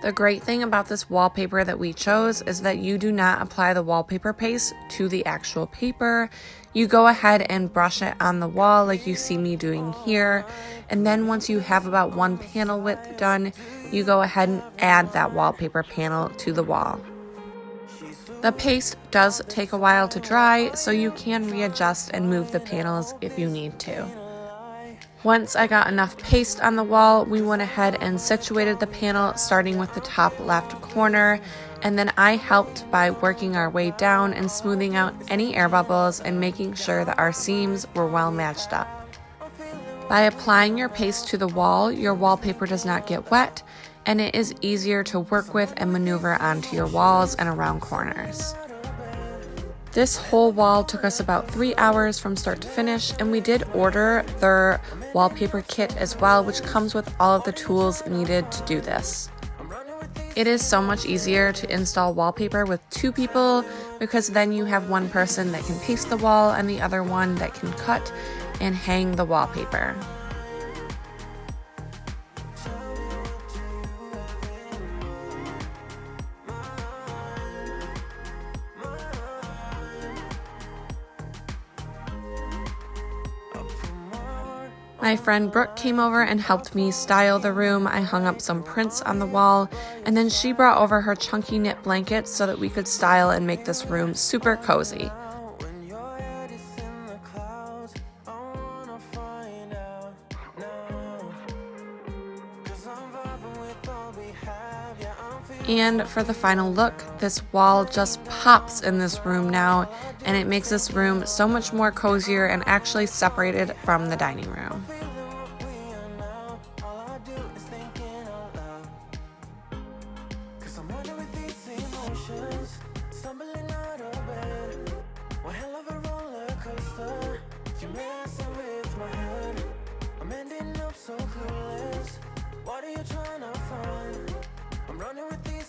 The great thing about this wallpaper that we chose is that you do not apply the wallpaper paste to the actual paper. You go ahead and brush it on the wall like you see me doing here, and then once you have about 1 panel width done, you go ahead and add that wallpaper panel to the wall. The paste does take a while to dry, so you can readjust and move the panels if you need to. Once I got enough paste on the wall, we went ahead and situated the panel starting with the top left corner, and then I helped by working our way down and smoothing out any air bubbles and making sure that our seams were well matched up. By applying your paste to the wall, your wallpaper does not get wet, and it is easier to work with and maneuver onto your walls and around corners. This whole wall took us about 3 hours from start to finish, and we did order their wallpaper kit as well, which comes with all of the tools needed to do this. It is so much easier to install wallpaper with 2 people because then you have one person that can paste the wall and the other one that can cut and hang the wallpaper. My friend Brooke came over and helped me style the room. I hung up some prints on the wall, and then she brought over her chunky knit blankets so that we could style and make this room super cozy. And for the final look, this wall just pops in this room now, and it makes this room so much more cozier and actually separated from the dining room. What are you trying to find? I'm running with these